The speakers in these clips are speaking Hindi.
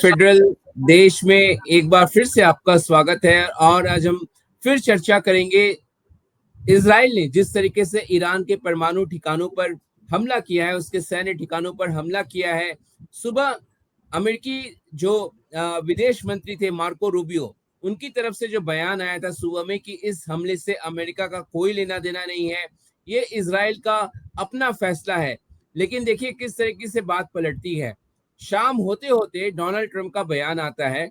फेडरल देश में एक बार फिर से आपका स्वागत है। और आज हम फिर चर्चा करेंगे इजराइल ने जिस तरीके से ईरान के परमाणु ठिकानों पर हमला किया है, उसके सैन्य ठिकानों पर हमला किया है। सुबह अमेरिकी जो विदेश मंत्री थे मार्को रूबियो, उनकी तरफ से जो बयान आया था सुबह में कि इस हमले से अमेरिका का कोई लेना देना नहीं है, ये इजराइल का अपना फैसला है। लेकिन देखिए किस तरीके से बात पलटती है। शाम होते होते डोनाल्ड ट्रंप का बयान आता है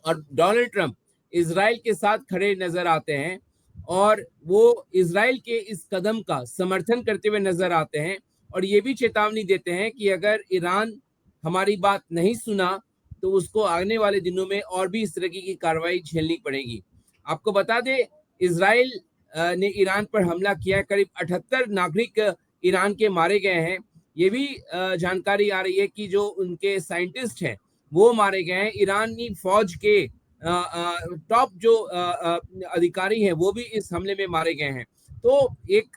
और डोनाल्ड ट्रंप इजराइल के साथ खड़े नजर आते हैं और वो इजराइल के इस कदम का समर्थन करते हुए नजर आते हैं और ये भी चेतावनी देते हैं कि अगर ईरान हमारी बात नहीं सुना तो उसको आने वाले दिनों में और भी इस तरह की कार्रवाई झेलनी पड़ेगी। आपको बता दें, इजराइल ने ईरान पर हमला किया है। करीब 78 नागरिक ईरान के मारे गए हैं। ये भी जानकारी आ रही है कि जो उनके साइंटिस्ट हैं वो मारे गए हैं। ईरानी फौज के टॉप जो अधिकारी हैं वो भी इस हमले में मारे गए हैं। तो एक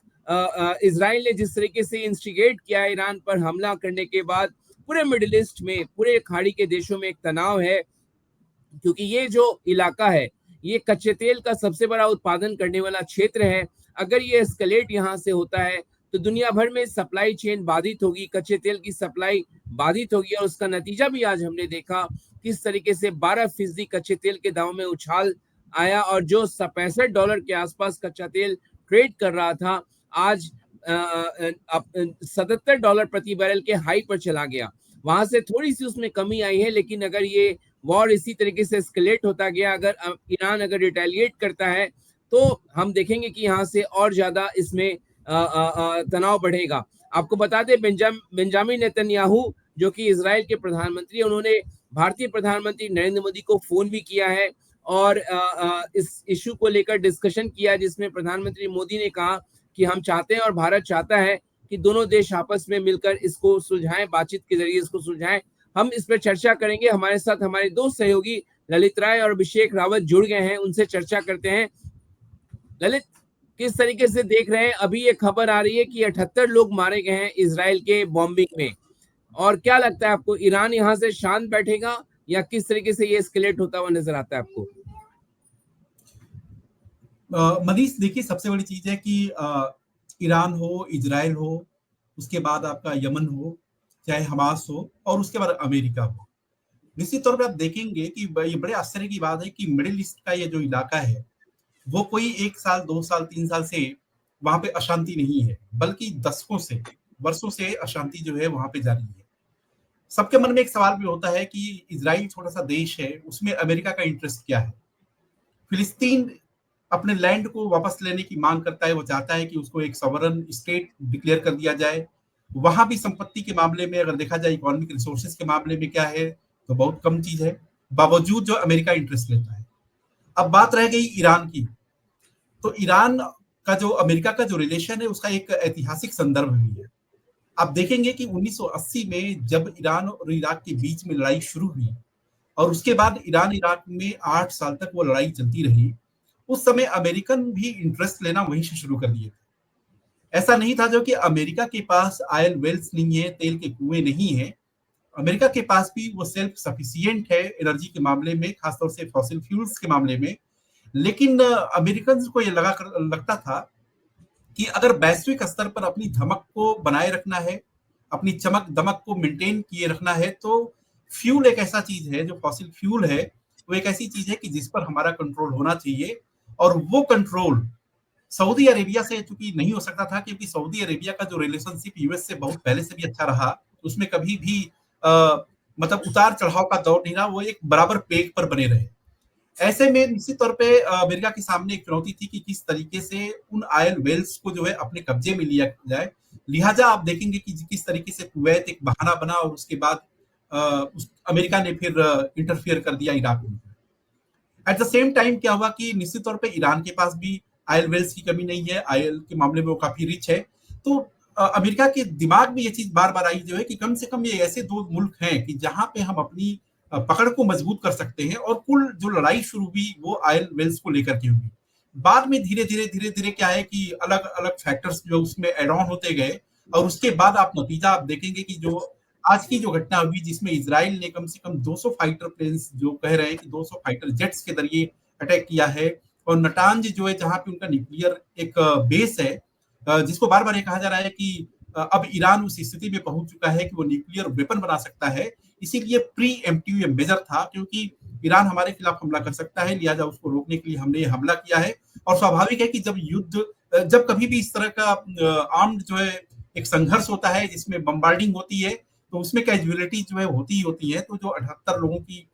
इजराइल ने जिस तरीके से इंस्टिगेट किया ईरान पर हमला करने के बाद पूरे मिडिल ईस्ट में, पूरे खाड़ी के देशों में एक तनाव है, क्योंकि ये जो इलाका है ये कच्चे तेल का सबसे बड़ा उत्पादन करने वाला क्षेत्र है। अगर ये एस्केलेट यहाँ से होता है तो दुनिया भर में सप्लाई चेन बाधित होगी, कच्चे तेल की सप्लाई बाधित होगी। और उसका नतीजा भी आज हमने देखा किस तरीके से 12% कच्चे तेल के दामों में उछाल आया और जो $65 के आसपास कच्चा तेल ट्रेड कर रहा था आज $77 प्रति बैरल के हाई पर चला गया। वहां से थोड़ी सी उसमें कमी आई है, लेकिन अगर ये वॉर इसी तरीके से एस्केलेट होता गया, अगर ईरान अगर रिटेलिएट करता है तो हम देखेंगे कि यहाँ से और ज्यादा इसमें तनाव बढ़ेगा। आपको बता दें, बेंजामिन नेतन्याहू जो कि इजराइल के प्रधानमंत्री, उन्होंने भारतीय प्रधानमंत्री नरेंद्र मोदी को फोन भी किया है और इस इशू को लेकर डिस्कशन किया, जिसमें प्रधानमंत्री मोदी ने कहा कि हम चाहते हैं और भारत चाहता है कि दोनों देश आपस में मिलकर इसको सुलझाएं, बातचीत के जरिए इसको सुलझाएं। हम इस पर चर्चा करेंगे। हमारे साथ हमारे दो सहयोगी ललित राय और अभिषेक रावत जुड़ गए हैं, उनसे चर्चा करते हैं। ललित, किस तरीके से देख रहे हैं? अभी ये खबर आ रही है कि 78 लोग मारे गए हैं इजराइल के बॉम्बिंग में, और क्या लगता है आपको, ईरान यहाँ से शांत बैठेगा या किस तरीके से ये एस्केलेट होता हुआ नजर आता है आपको? मनीष, देखिए, सबसे बड़ी चीज है कि ईरान हो, इजराइल हो, उसके बाद आपका यमन हो, चाहे हमास हो, और उसके बाद अमेरिका हो। निश्चित तौर पे आप देखेंगे कि ये बड़े आश्चर्य की बात है कि मिडिल ईस्ट का ये जो इलाका है वो कोई 1 साल, 2 साल, 3 साल से वहां पे अशांति नहीं है, बल्कि दशकों से, वर्षों से अशांति जो है वहां पे जारी है। सबके मन में एक सवाल भी होता है कि इजराइल छोटा सा देश है, उसमें अमेरिका का इंटरेस्ट क्या है। फिलिस्तीन अपने लैंड को वापस लेने की मांग करता है, वो चाहता है कि उसको एक सॉवरन स्टेट डिक्लेयर कर दिया जाए। वहां भी संपत्ति के मामले में अगर देखा जाए, इकोनॉमिक रिसोर्सेज के मामले में क्या है तो बहुत कम चीज है, बावजूद जो अमेरिका इंटरेस्ट लेता है। अब बात रह गई ईरान की, तो ईरान का जो अमेरिका का जो रिलेशन है उसका एक ऐतिहासिक संदर्भ भी है। आप देखेंगे कि 1980 में जब ईरान और इराक के बीच में लड़ाई शुरू हुई और उसके बाद ईरान इराक में 8 साल तक वो लड़ाई चलती रही, उस समय अमेरिकन भी इंटरेस्ट लेना वहीं से शुरू कर दिए थे। ऐसा नहीं था जो कि अमेरिका के पास ऑयल वेल्स नहीं है, तेल के कुएं नहीं है। अमेरिका के पास भी वो सेल्फ सफिशिएंट है एनर्जी के मामले में, खासतौर से फॉसिल फ्यूल्स के मामले में। लेकिन अमेरिकन को ये लगता था कि अगर वैश्विक स्तर पर अपनी धमक को बनाए रखना है, अपनी चमक दमक को मेंटेन किए रखना है, तो फ्यूल एक ऐसा चीज है, जो फॉसिल फ्यूल है वो एक ऐसी चीज है कि जिस पर हमारा कंट्रोल होना चाहिए। और वो कंट्रोल सऊदी अरेबिया से चूंकि नहीं हो सकता था, क्योंकि सऊदी अरेबिया का जो रिलेशनशिप यूएस से बहुत पहले से भी अच्छा रहा, उसमें कभी भी मतलब उतार चढ़ाव का दौर नहीं रहा, वो एक बराबर पेग पर बने रहे। ऐसे में निश्चित तौर पे अमेरिका के सामने एक चुनौती थी कि किस तरीके से उन ऑयल वेल्स को जो है अपने कब्जे में लिया जाए। लिहाजा आप देखेंगे कि किस तरीके से कुवैत एक बहाना बना और उसके बाद अमेरिका ने फिर इंटरफियर कर दिया इराक में। एट द सेम टाइम क्या हुआ कि निश्चित तौर पे ईरान के पास भी ऑयल वेल्स की कमी नहीं है, ऑयल के मामले में वो काफी रिच है। तो अमेरिका के दिमाग में ये चीज बार बार आई जो है कि कम से कम ये ऐसे दो मुल्क हैं कि जहां पे हम अपनी पकड़ को मजबूत कर सकते हैं। और कुल जो लड़ाई शुरू हुई वो ऑयल वेल्स को लेकर के हुई। बाद में धीरे धीरे क्या है कि अलग अलग फैक्टर्स जो उसमें एड ऑन होते गए, और उसके बाद आप नतीजा आप देखेंगे कि जो आज की जो घटना हुई जिसमें इजराइल ने कम से कम 200 फाइटर प्लेन्स, जो कह रहे हैं कि 200 फाइटर जेट्स के जरिए अटैक किया है, और नटांज जो है जहां पे उनका न्यूक्लियर एक बेस है, जिसको बार बार ये कहा जा रहा है कि अब ईरान उस स्थिति में पहुंच चुका है कि वो न्यूक्लियर वेपन बना सकता है। इसीलिए प्री एम्प्टिव मेजर था, क्योंकि ईरान हमारे खिलाफ हमला कर सकता है, लिहाजा उसको रोकने के लिए हमने ये हमला किया है। और स्वाभाविक है कि जब युद्ध, जब कभी भी इस तरह का आर्म्ड जो है एक संघर्ष होता है जिसमें बम्बार्डिंग होती है, तो उसमें कैजुअलिटी जो है होती ही होती है। तो जो 78 लोगों की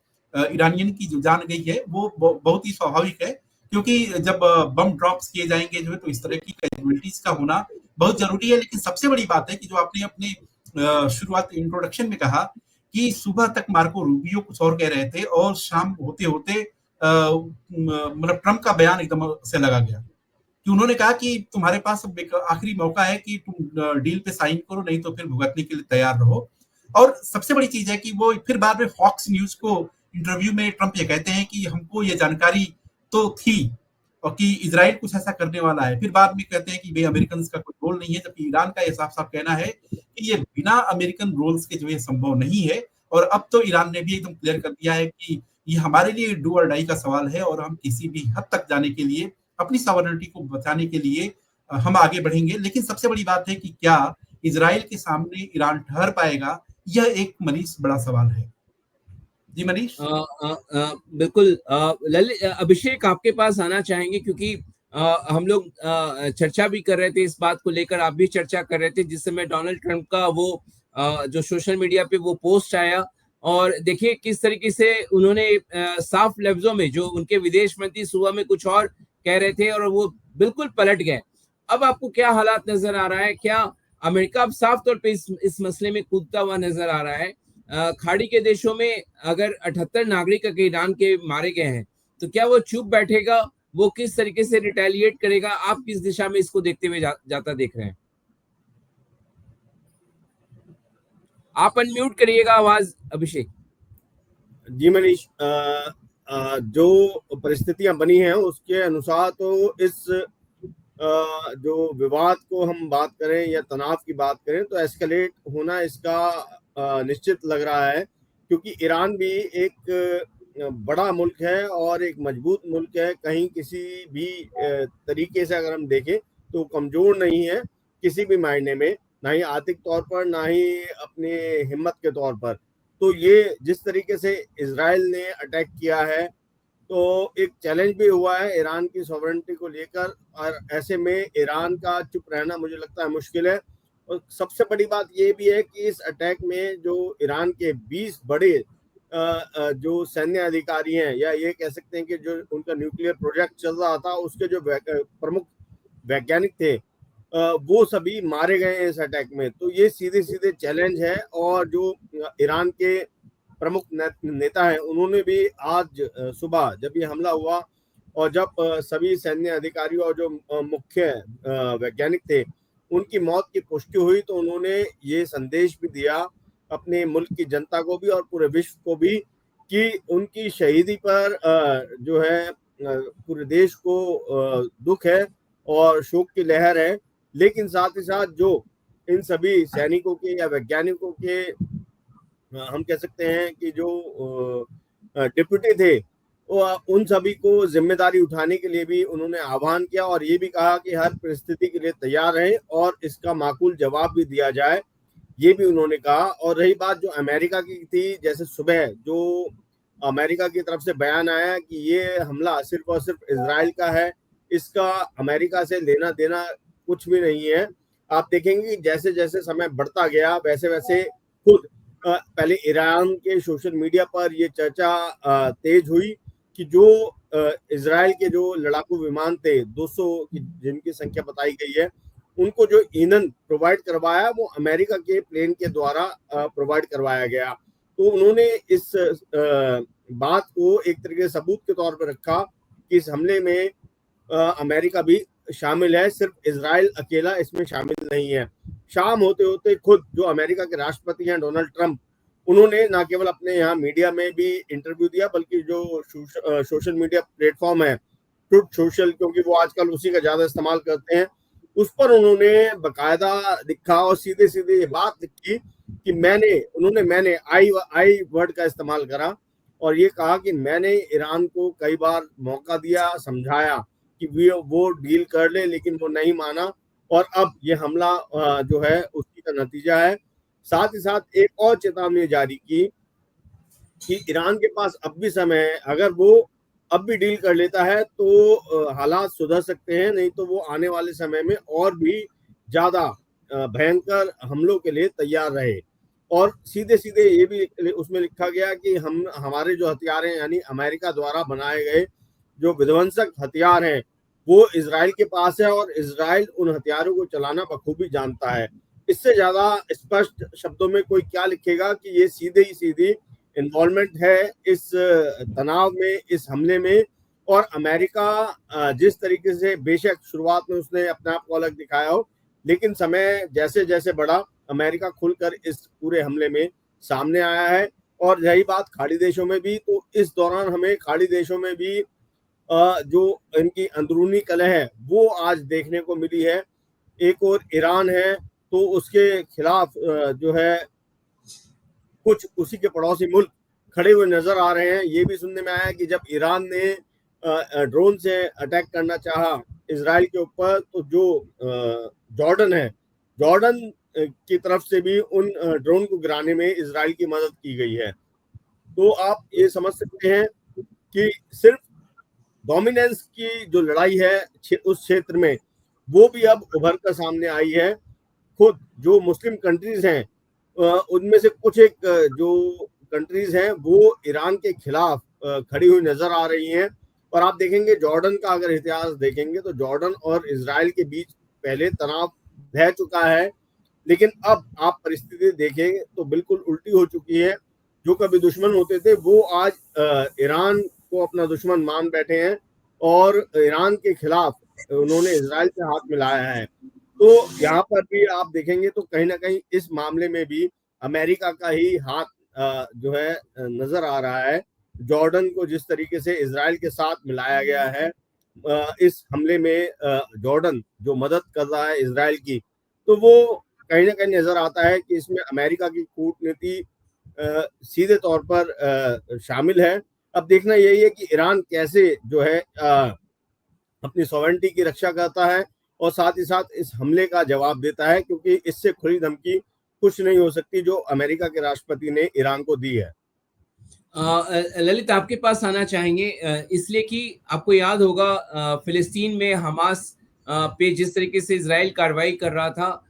ईरानियन की जो जान गई है वो बहुत ही स्वाभाविक है, क्योंकि जब बम ड्रॉप्स किए जाएंगे जो है तो इस तरह की कैजुअलिटीज का होना बहुत जरूरी है। लेकिन सबसे बड़ी बात है कि जो आपने अपने शुरुआत इंट्रोडक्शन में कहा कि सुबह तक मार्को रूबियो कुछ और कह रहे थे और शाम होते होते मतलब ट्रंप का बयान एकदम से लगा गया कि उन्होंने कहा कि तुम्हारे पास अब एक आखिरी मौका है कि तुम डील पे साइन करो, नहीं तो फिर भुगतने के लिए तैयार रहो। और सबसे बड़ी चीज है कि वो फिर बाद में फॉक्स न्यूज को इंटरव्यू में ट्रंप ये कहते हैं कि हमको ये जानकारी तो थी और कि इजराइल कुछ ऐसा करने वाला है। फिर बाद में कहते हैं कि भाई अमेरिकन का कोई रोल नहीं है, जबकि ईरान का ये साफ साफ कहना है कि ये बिना अमेरिकन रोल्स के जो है संभव नहीं है। और अब तो ईरान ने भी एकदम क्लियर कर दिया है कि ये हमारे लिए डू और डाई का सवाल है, और हम किसी भी हद तक जाने के लिए, अपनी सॉवरेनिटी को बचाने के लिए हम आगे बढ़ेंगे। लेकिन सबसे बड़ी बात है कि क्या इजराइल के सामने ईरान ठहर पाएगा, यह एक मनीष बड़ा सवाल है। जी मनीष। बिल्कुल। ललित, अभिषेक आपके पास आना चाहेंगे, क्योंकि हम लोग चर्चा भी कर रहे थे इस बात को लेकर, आप भी चर्चा कर रहे थे जिस समय डोनाल्ड ट्रंप का वो जो सोशल मीडिया पे वो पोस्ट आया, और देखिए किस तरीके से उन्होंने साफ लफ्जों में, जो उनके विदेश मंत्री सुबह में कुछ और कह रहे थे और वो बिल्कुल पलट गए। अब आपको क्या हालात नजर आ रहा है? क्या अमेरिका अब साफ तौर पे इस मसले में कूदता हुआ नजर आ रहा है? खाड़ी के देशों में अगर 78 नागरिक ईरान के मारे गए हैं, तो क्या वो चुप बैठेगा? वो किस तरीके से रिटेलिएट करेगा? आप किस दिशा में इसको देखते हुए जाता देख रहे हैं? आप अनम्यूट करिएगा आवाज, अभिषेक। जी मनीष, जो परिस्थितियां बनी हैं उसके अनुसार तो इस जो विवाद को हम बात करें या तनाव की बात करें तो एस्केलेट होना इसका निश्चित लग रहा है, क्योंकि ईरान भी एक बड़ा मुल्क है और एक मजबूत मुल्क है। कहीं किसी भी तरीके से अगर हम देखें तो कमजोर नहीं है किसी भी मायने में, ना ही आर्थिक तौर पर, ना ही अपने हिम्मत के तौर पर। तो ये जिस तरीके से इजराइल ने अटैक किया है तो एक चैलेंज भी हुआ है ईरान की सॉवरेनिटी को लेकर, और ऐसे में ईरान का चुप रहना मुझे लगता है मुश्किल है। और सबसे बड़ी बात ये भी है कि इस अटैक में जो ईरान के 20 बड़े जो सैन्य अधिकारी हैं, या ये कह सकते हैं कि जो उनका न्यूक्लियर प्रोजेक्ट चल रहा था उसके जो प्रमुख वैज्ञानिक थे, वो सभी मारे गए हैं इस अटैक में। तो ये सीधे सीधे चैलेंज है। और जो ईरान के प्रमुख नेता हैं उन्होंने भी आज सुबह जब ये हमला हुआ और जब सभी सैन्य अधिकारी और जो मुख्य वैज्ञानिक थे उनकी मौत की पुष्टि हुई, तो उन्होंने ये संदेश भी दिया अपने मुल्क की जनता को भी और पूरे विश्व को भी कि उनकी शहीदी पर जो है पूरे देश को दुख है और शोक की लहर है। लेकिन साथ ही साथ जो इन सभी सैनिकों के या वैज्ञानिकों के हम कह सकते हैं कि जो डिप्यूटी थे, वो उन सभी को जिम्मेदारी उठाने के लिए भी उन्होंने आह्वान किया और ये भी कहा कि हर परिस्थिति के लिए तैयार रहें और इसका माकूल जवाब भी दिया जाए, ये भी उन्होंने कहा। और रही बात जो अमेरिका की थी, जैसे सुबह जो अमेरिका की तरफ से बयान आया कि ये हमला सिर्फ और सिर्फ इजराइल का है, इसका अमेरिका से लेना देना कुछ भी नहीं है। आप देखेंगे जैसे जैसे समय बढ़ता गया वैसे वैसे खुद पहले ईरान के सोशल मीडिया पर यह चर्चा तेज हुई कि जो इजराइल के जो लड़ाकू विमान थे 200 की जिनकी संख्या बताई गई है, उनको जो ईंधन प्रोवाइड करवाया वो अमेरिका के प्लेन के द्वारा प्रोवाइड करवाया गया। तो उन्होंने इस बात को एक तरीके से सबूत के तौर पर रखा कि इस हमले में अमेरिका भी शामिल है, सिर्फ इजराइल अकेला इसमें शामिल नहीं है। शाम होते होते खुद जो अमेरिका के राष्ट्रपति हैं डोनाल्ड ट्रंप, उन्होंने ना केवल अपने यहाँ मीडिया में भी इंटरव्यू दिया बल्कि जो सोशल मीडिया प्लेटफॉर्म है ट्रुथ सोशल, क्योंकि वो आजकल उसी का ज्यादा इस्तेमाल करते हैं, उस पर उन्होंने बकायदा लिखा और सीधे सीधे ये बात लिखी कि मैंने आई वर्ड का इस्तेमाल करा और ये कहा कि मैंने ईरान को कई बार मौका दिया, समझाया कि वो डील कर ले, लेकिन वो नहीं माना और अब ये हमला जो है उसी का नतीजा है। साथ ही साथ एक और चेतावनी जारी की कि ईरान के पास अब भी समय है, अगर वो अब भी डील कर लेता है तो हालात सुधर सकते हैं, नहीं तो वो आने वाले समय में और भी ज्यादा भयंकर हमलों के लिए तैयार रहे। और सीधे सीधे ये भी उसमें लिखा गया कि हमारे जो हथियार हैं, यानी अमेरिका द्वारा बनाए गए जो विध्वंसक हथियार हैं, वो इजराइल के पास है और इजराइल उन हथियारों को चलाना बखूबी जानता है। इससे ज्यादा स्पष्ट शब्दों में कोई क्या लिखेगा कि ये सीधे ही सीधी इन्वॉल्वमेंट है इस तनाव में, इस हमले में। और अमेरिका जिस तरीके से, बेशक शुरुआत में उसने अपने आप को अलग दिखाया हो, लेकिन समय जैसे जैसे बढ़ा, अमेरिका खुलकर इस पूरे हमले में सामने आया है। और यही बात खाड़ी देशों में भी, तो इस दौरान हमें खाड़ी देशों में भी जो इनकी अंदरूनी कलह है वो आज देखने को मिली है। एक और ईरान है, तो उसके खिलाफ जो है कुछ उसी के पड़ोसी मुल्क खड़े हुए नजर आ रहे हैं। ये भी सुनने में आया कि जब ईरान ने ड्रोन से अटैक करना चाहा इजराइल के ऊपर, तो जो जॉर्डन है, जॉर्डन की तरफ से भी उन ड्रोन को गिराने में इजराइल की मदद की गई है। तो आप ये समझ सकते हैं कि सिर्फ डोमिनेंस की जो लड़ाई है उस क्षेत्र में, वो भी अब उभर कर सामने आई है। खुद जो मुस्लिम कंट्रीज हैं, उनमें से कुछ एक जो कंट्रीज हैं वो ईरान के खिलाफ खड़ी हुई नजर आ रही हैं। और आप देखेंगे जॉर्डन का अगर इतिहास देखेंगे तो जॉर्डन और इजराइल के बीच पहले तनाव रह चुका है, लेकिन अब आप परिस्थिति देखेंगे तो बिल्कुल उल्टी हो चुकी है। जो कभी दुश्मन होते थे वो आज ईरान को अपना दुश्मन मान बैठे हैं और ईरान के खिलाफ उन्होंने इजराइल से हाथ मिलाया है। तो यहाँ पर भी आप देखेंगे तो कहीं ना कहीं इस मामले में भी अमेरिका का ही हाथ जो है नजर आ रहा है। जॉर्डन को जिस तरीके से इजराइल के साथ मिलाया गया है इस हमले में, जॉर्डन जो मदद कर रहा है इजराइल की, तो वो कहीं ना कहीं नजर आता है कि इसमें अमेरिका की कूटनीति सीधे तौर पर शामिल है। अब देखना यही है कि ईरान कैसे जो है अपनी सॉवरेनिटी की रक्षा करता है और साथ ही साथ इस हमले का जवाब देता है, क्योंकि इससे खुली धमकी कुछ नहीं हो सकती जो अमेरिका के राष्ट्रपति ने ईरान को दी है। ललित, आपके पास आना चाहेंगे इसलिए कि आपको याद होगा फिलिस्तीन में हमास पे जिस तरीके से इजराइल कार्रवाई कर रहा था,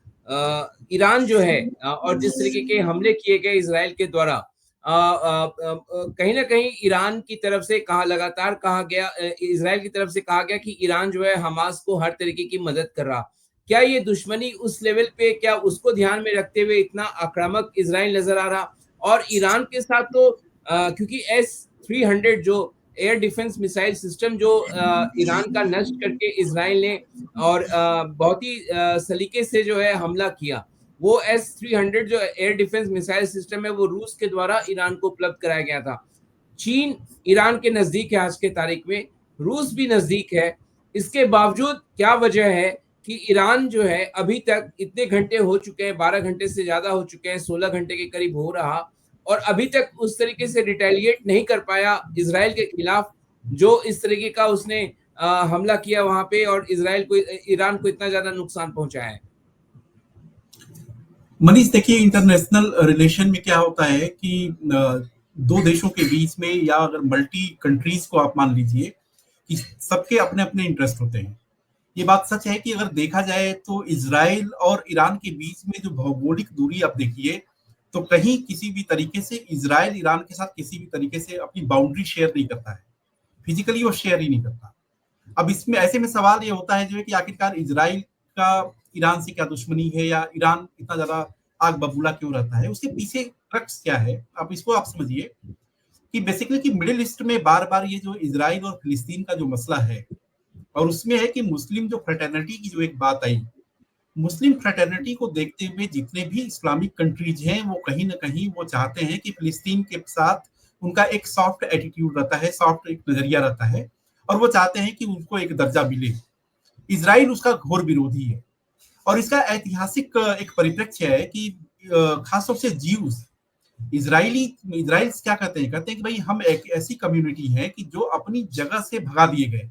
ईरान जो है और जिस तरीके के हमले किए गए इजराइल के द्वारा, कहीं ना कहीं ईरान की तरफ से लगातार कहा गया, इजराइल की तरफ से कहा गया कि ईरान जो है हमास को हर तरीके की मदद कर रहा। क्या ये दुश्मनी उस लेवल पे, क्या उसको ध्यान में रखते हुए इतना आक्रामक इजराइल नजर आ रहा? और ईरान के साथ तो क्योंकि S-300 जो एयर डिफेंस मिसाइल सिस्टम जो ईरान का नष्ट करके इजराइल ने और बहुत ही सलीके से जो है हमला किया, वो S-300 जो एयर डिफेंस मिसाइल सिस्टम है वो रूस के द्वारा ईरान को उपलब्ध कराया गया था। चीन ईरान के नजदीक है आज के तारीख में, रूस भी नजदीक है। इसके बावजूद क्या वजह है कि ईरान जो है अभी तक इतने घंटे हो चुके हैं, 12 घंटे से ज्यादा हो चुके हैं, 16 घंटे के करीब हो रहा, और अभी तक उस तरीके से रिटेलिएट नहीं कर पाया इजराइल के खिलाफ जो इस तरीके का उसने हमला किया वहां पे और ईरान को इतना ज्यादा नुकसान पहुंचाया है? मनीष, देखिए इंटरनेशनल रिलेशन में क्या होता है कि दो देशों के बीच में, या अगर मल्टी कंट्रीज को आप मान लीजिए, कि सबके अपने अपने इंटरेस्ट होते हैं। ये बात सच है कि अगर देखा जाए तो इजराइल और ईरान के बीच में जो भौगोलिक दूरी आप देखिए, तो कहीं किसी भी तरीके से इजराइल ईरान के साथ किसी भी तरीके से अपनी बाउंड्री शेयर नहीं करता है, फिजिकली वो शेयर ही नहीं करता। अब इसमें ऐसे में सवाल ये होता है जो है कि आखिरकार इजराइल का ईरान से क्या दुश्मनी है, या ईरान इतना ज्यादा आग बबूला क्यों रहता है, उसके पीछे क्रक्स क्या है। अब इसको आप समझिए कि बेसिकली कि मिडिल ईस्ट में बार बार ये जो इजराइल और फिलिस्तीन का जो मसला है, और उसमें है कि मुस्लिम जो फ्रेटर्निटी की जो एक बात आई, मुस्लिम फ्रेटर्निटी को देखते हुए जितने भी इस्लामिक कंट्रीज हैं वो कहीं ना कहीं वो चाहते हैं कि फिलिस्तीन के साथ उनका एक सॉफ्ट एटीट्यूड रहता है, सॉफ्ट एक नजरिया रहता है, और वो चाहते हैं कि उनको एक दर्जा मिले। इजराइल उसका घोर विरोधी है, और इसका ऐतिहासिक एक परिप्रेक्ष्य है कि खासतौर से जीव्स, इजराइल क्या कहते हैं कि भाई हम एक ऐसी कम्युनिटी है कि जो अपनी जगह से भगा दिए गए,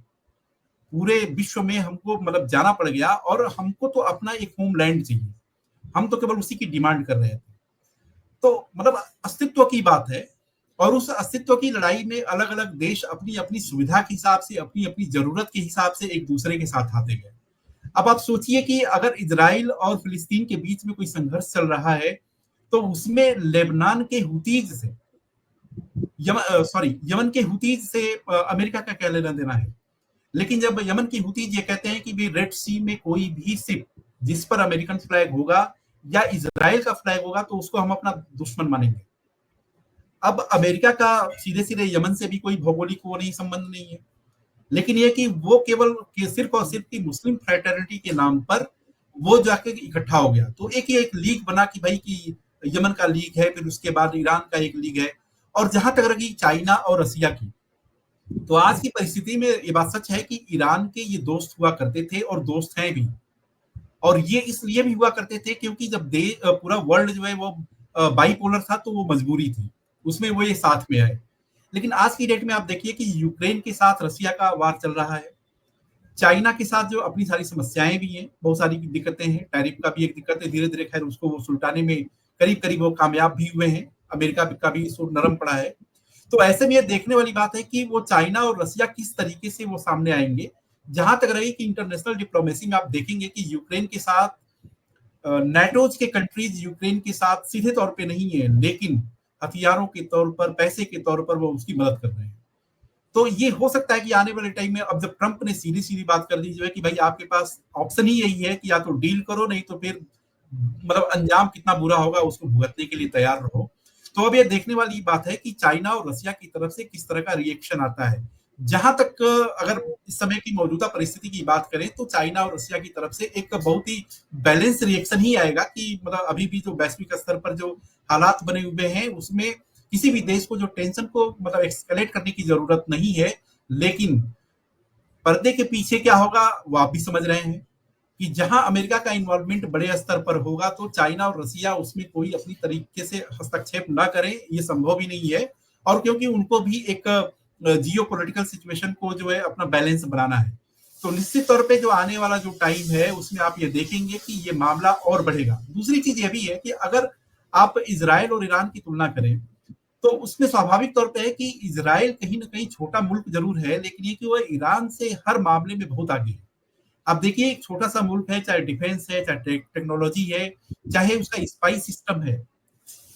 पूरे विश्व में हमको मतलब जाना पड़ गया और हमको तो अपना एक होमलैंड चाहिए, हम तो केवल उसी की डिमांड कर रहे थे। तो मतलब अस्तित्व की बात है, और उस अस्तित्व की लड़ाई में अलग अलग देश अपनी अपनी सुविधा के हिसाब से, अपनी अपनी जरूरत के हिसाब से एक दूसरे के साथ आते गए। अब आप सोचिए कि अगर इजराइल और फिलिस्तीन के बीच में कोई संघर्ष चल रहा है, तो उसमें लेबनान के हुतीज से यमन के हुतीज से अमेरिका का क्या लेना देना है। लेकिन जब यमन की हुतीज ये कहते हैं कि भी रेड सी में कोई भी शिप जिस पर अमेरिकन फ्लैग होगा या इजराइल का फ्लैग होगा तो उसको हम अपना दुश्मन मानेंगे। अब अमेरिका का सीधे सीधे यमन से भी कोई भौगोलिक वो नहीं, संबंध नहीं है, लेकिन ये कि वो केवल सिर्फ और सिर्फ की मुस्लिम फ्रेटर्निटी के नाम पर वो जाके इकट्ठा हो गया। तो एक लीग बना कि भाई कि यमन का लीग है, फिर उसके बाद ईरान का एक लीग है, और जहां तक रही चाइना और रसिया की, तो आज की परिस्थिति में ये बात सच है कि ईरान के ये दोस्त हुआ करते थे और दोस्त हैं भी, और ये इसलिए भी हुआ करते थे क्योंकि जब पूरा वर्ल्ड जो है वो बाइपोलर था, तो वो मजबूरी थी, उसमें वो ये साथ में आए। लेकिन आज की डेट में आप देखिए कि यूक्रेन के साथ रसिया का वार चल रहा है, चाइना के साथ जो अपनी सारी समस्याएं भी हैं, बहुत सारी दिक्कतें हैं, टैरिफ का भी एक दिक्कत है, धीरे धीरे खैर उसको वो सुलटाने में करीब करीब वो कामयाब भी हुए हैं, अमेरिका का भी सुर नरम पड़ा है। तो ऐसे में ये देखने वाली बात है कि वो चाइना और रसिया किस तरीके से वो सामने आएंगे। जहां तक रही कि इंटरनेशनल डिप्लोमेसी में आप देखेंगे कि यूक्रेन के साथ नेटोज के कंट्रीज यूक्रेन के साथ सीधे तौर पे नहीं है, लेकिन हथियारों के तौर पर, पैसे के तौर पर वो उसकी मदद कर रहे हैं। तो ये हो सकता है कि आने वाले टाइम में, अब जब ट्रंप ने सीधी सीधी बात कर दी जो है कि भाई आपके पास ऑप्शन ही यही है कि या तो डील करो, नहीं तो फिर मतलब अंजाम कितना बुरा होगा उसको भुगतने के लिए तैयार रहो। तो अब ये देखने वाली बात है कि चाइना और रसिया की तरफ से किस तरह का रिएक्शन आता है। जहां तक अगर इस समय की मौजूदा परिस्थिति की बात करें तो चाइना और रसिया की तरफ से एक बहुत ही बैलेंस रिएक्शन ही आएगा कि मतलब अभी भी जो वैश्विक स्तर पर जो हालात बने हुए हैं उसमें किसी भी देश को जो टेंशन को मतलब एक्सकेलेट करने की जरूरत नहीं है। लेकिन पर्दे के पीछे क्या होगा वो आप भी समझ रहे हैं कि जहां अमेरिका का इन्वॉल्वमेंट बड़े स्तर पर होगा तो चाइना और रसिया उसमें कोई अपनी तरीके से हस्तक्षेप ना करें, ये संभव ही नहीं है। और क्योंकि उनको भी एक जियो पॉलिटिकल सिचुएशन को जो है अपना बैलेंस बनाना है, तो निश्चित तौर पे जो आने वाला जो टाइम है उसमें आप ये देखेंगे कि ये मामला और बढ़ेगा। दूसरी चीज ये भी है कि अगर आप इजराइल और ईरान की तुलना करें तो उसमें स्वाभाविक तौर पे है कि इजराइल कहीं ना कहीं छोटा मुल्क जरूर है, लेकिन ये कि वह ईरान से हर मामले में बहुत आगे है। आप देखिए एक छोटा सा मुल्क है, चाहे डिफेंस है, चाहे टेक्नोलॉजी है, चाहे उसका स्पाई सिस्टम है,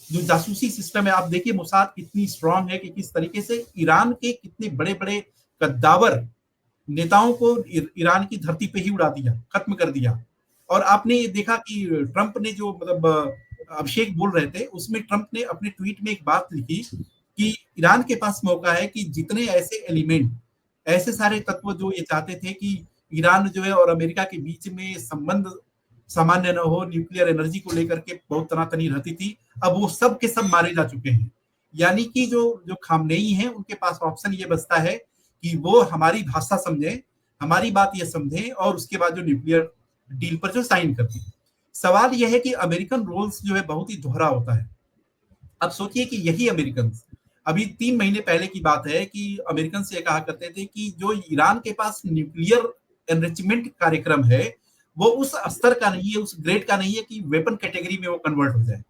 जो जासूसी सिस्टम है। आप देखिए मोसाद कितनी स्ट्रांग है कि किस तरीके से ईरान के कितने बड़े बड़े कद्दावर नेताओं को ईरान की धरती पे ही उड़ा दिया, खत्म कर दिया। और आपने ये देखा कि ट्रंप ने जो मतलब अभिषेक बोल रहे थे उसमें ट्रंप ने अपने ट्वीट में एक बात लिखी कि ईरान के पास मौका है कि जितने ऐसे एलिमेंट, ऐसे सारे तत्व जो ये चाहते थे कि ईरान जो है और अमेरिका के बीच में संबंध सामान्य न हो, न्यूक्लियर एनर्जी को लेकर के बहुत तनातनी रहती थी, अब वो सब के सब मारे जा चुके हैं। यानी कि जो जो खामनेई हैं उनके पास ऑप्शन ये बचता है कि वो हमारी भाषा समझें, हमारी बात ये समझें और उसके बाद जो न्यूक्लियर डील पर जो साइन करती है। सवाल यह है कि अमेरिकन रोल्स जो है बहुत ही दोहरा होता है। अब सोचिए कि यही अमेरिकन अभी 3 महीने पहले की बात है कि अमेरिकन से कहा करते थे कि जो ईरान के पास न्यूक्लियर एनरिचमेंट कार्यक्रम है वो उस स्तर का नहीं है, उस ग्रेड का नहीं है कि वेपन कैटेगरी में वो कन्वर्ट हो जाए।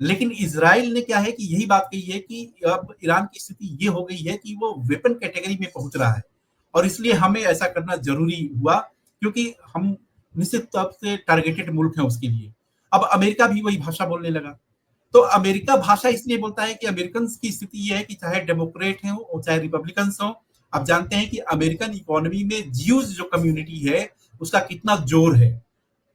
लेकिन इजराइल ने क्या है कि यही बात कही है कि अब ईरान की स्थिति ये हो गई है कि वो वेपन कैटेगरी में पहुंच रहा है और इसलिए हमें ऐसा करना जरूरी हुआ क्योंकि हम निश्चित तौर से टारगेटेड मुल्क है उसके लिए। अब अमेरिका भी वही भाषा बोलने लगा। तो अमेरिका भाषा इसलिए बोलता है कि अमेरिकन की स्थिति यह है कि चाहे डेमोक्रेट हो चाहे रिपब्लिकन्स हो, आप जानते हैं कि अमेरिकन इकोनॉमी में ज्यूज जो कम्युनिटी है उसका कितना जोर है।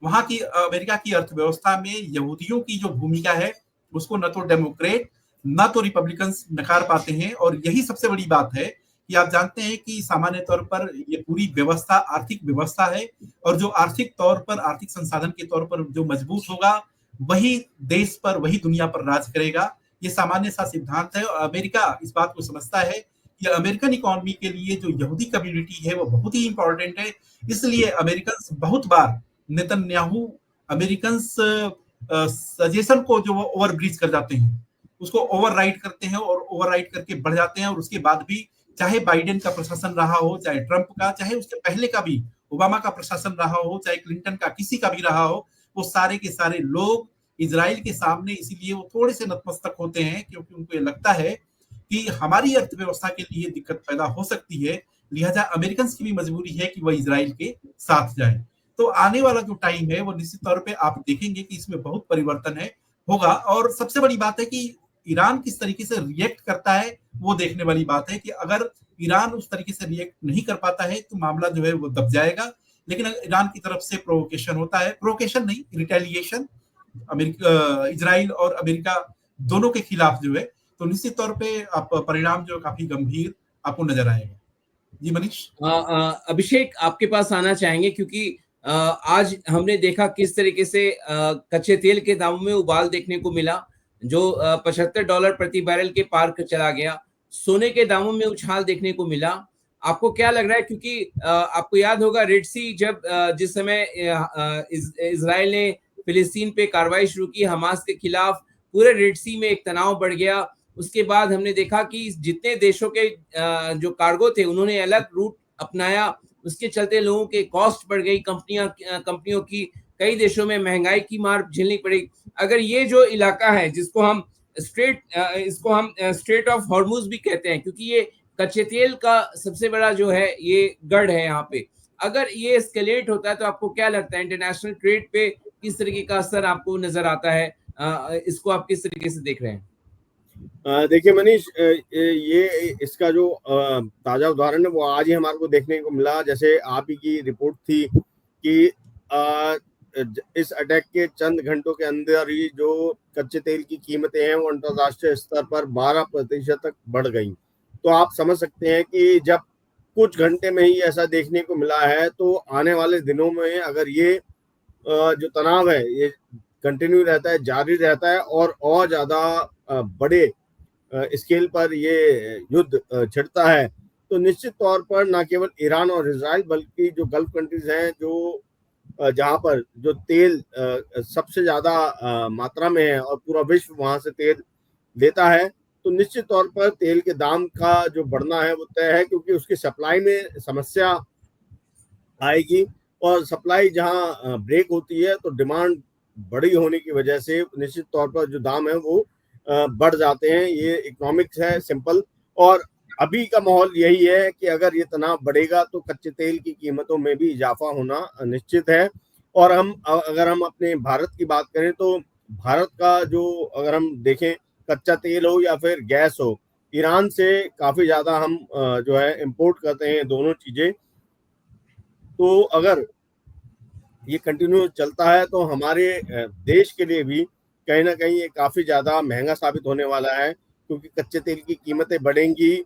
वहां की अमेरिका की अर्थव्यवस्था में यहूदियों की जो भूमिका है उसको न तो डेमोक्रेट न तो रिपब्लिकन्स नकार पाते हैं। और यही सबसे बड़ी बात है कि आप जानते हैं कि सामान्य तौर पर ये पूरी व्यवस्था आर्थिक व्यवस्था है और जो आर्थिक तौर पर, आर्थिक संसाधन के तौर पर जो मजबूत होगा वही देश पर, वही दुनिया पर राज करेगा। ये सामान्य सा सिद्धांत है और अमेरिका इस बात को समझता है कि अमेरिकन इकोनॉमी के लिए जो यहूदी कम्युनिटी है वो बहुत ही इंपॉर्टेंट है। इसलिए अमेरिकन बहुत बार नेतन्याहू अमेरिकन सजेशन को जो वो ओवर ब्रीच कर जाते हैं, उसको ओवरराइड करते हैं और ओवरराइड करके बढ़ जाते हैं। और उसके बाद भी चाहे बाइडेन का प्रशासन रहा हो, चाहे ट्रंप का, चाहे उसके पहले का भी ओबामा का प्रशासन रहा हो, चाहे क्लिंटन का, किसी का भी रहा हो, वो सारे के सारे लोग इजराइल के सामने इसीलिए वो थोड़े से नतमस्तक होते हैं, क्योंकि उनको ये लगता है कि हमारी अर्थव्यवस्था के लिए दिक्कत पैदा हो सकती है, लिहाजा अमेरिकन की भी मजबूरी है कि वह इजराइल के साथ जाए। तो आने वाला जो टाइम है वो निश्चित तौर पे आप देखेंगे कि इसमें बहुत परिवर्तन है होगा। और सबसे बड़ी बात है कि ईरान किस तरीके से रिएक्ट करता है, वो देखने वाली बात है कि अगर ईरान उस तरीके से रिएक्ट नहीं कर पाता है तो मामला जो है वो दब जाएगा। लेकिन अगर ईरान की तरफ से प्रोवोकेशन होता है, प्रोवोकेशन नहीं, रिटेलिएशन, अमेरिका, इजराइल और अमेरिका दोनों के खिलाफ जो है, तो निश्चित तौर पे आप परिणाम जो काफी गंभीर आपको नजर आएगा। जी मनीष। अभिषेक, आपके पास आना चाहेंगे क्योंकि आज हमने देखा किस तरीके से कच्चे तेल के दामों में उबाल देखने को मिला, जो $75 प्रति बैरल के पार चला गया। सोने के दामों में उछाल देखने को मिला। आपको क्या लग रहा है, क्योंकि आपको याद होगा रेड सी जब जिस समय इजराइल ने फिलिस्तीन पे कार्रवाई शुरू की हमास के खिलाफ, पूरे रेड सी में एक तनाव बढ़ गया। उसके बाद हमने देखा कि जितने देशों के जो कार्गो थे उन्होंने अलग रूट अपनाया, उसके चलते लोगों के कॉस्ट बढ़ गई, कंपनियों की कई देशों में महंगाई की मार झेलनी पड़ी। अगर ये जो इलाका है जिसको हम स्ट्रेट ऑफ हॉर्मुज भी कहते हैं, क्योंकि ये कच्चे तेल का सबसे बड़ा जो है ये गढ़ है यहाँ पे, अगर ये एस्केलेट होता है तो आपको क्या लगता है इंटरनेशनल ट्रेड पे किस तरीके का असर आपको नजर आता है? इसको आप किस तरीके से देख रहे हैं? देखिए मनीष, ये इसका जो ताजा उदाहरण है वो आज ही हमारे को देखने को मिला। जैसे आप ही की रिपोर्ट थी कि इस अटैक के चंद घंटों के अंदर ही जो कच्चे तेल की कीमतें हैं वो अंतरराष्ट्रीय स्तर पर 12% तक बढ़ गई। तो आप समझ सकते हैं कि जब कुछ घंटे में ही ऐसा देखने को मिला है, तो आने वाले दिनों में अगर ये जो तनाव है ये कंटिन्यू रहता है, जारी रहता है और ज्यादा बड़े स्केल पर ये युद्ध छिड़ता है, तो निश्चित तौर पर न केवल ईरान और इजराइल बल्कि जो गल्फ कंट्रीज हैं, जो जहां पर जो तेल सबसे ज्यादा मात्रा में है और पूरा विश्व वहां से तेल लेता है, तो निश्चित तौर पर तेल के दाम का जो बढ़ना है वो तय है, क्योंकि उसकी सप्लाई में समस्या आएगी। और सप्लाई जहां ब्रेक होती है तो डिमांड बड़ी होने की वजह से निश्चित तौर पर जो दाम है वो बढ़ जाते हैं। ये इकोनॉमिक्स है, सिंपल। और अभी का माहौल यही है कि अगर ये तनाव बढ़ेगा तो कच्चे तेल की कीमतों में भी इजाफा होना निश्चित है। और अगर हम अपने भारत की बात करें तो भारत का जो अगर हम देखें, कच्चा तेल हो या फिर गैस हो, ईरान से काफी ज्यादा हम जो है इंपोर्ट करते हैं दोनों चीजें। तो अगर ये कंटिन्यू चलता है तो हमारे देश के लिए भी कहीं ना कहीं ये काफी ज्यादा महंगा साबित होने वाला है, क्योंकि कच्चे तेल की कीमतें बढ़ेंगी।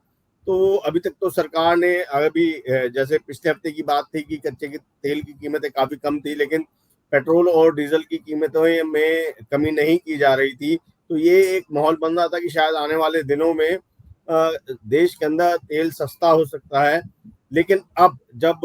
तो अभी तक तो सरकार ने अभी जैसे पिछले हफ्ते की बात थी कि कच्चे तेल की कीमतें काफी कम थी, लेकिन पेट्रोल और डीजल की कीमतों में कमी नहीं की जा रही थी। तो ये एक माहौल बन रहा था कि शायद आने वाले दिनों में देश के अंदर तेल सस्ता हो सकता है। लेकिन अब जब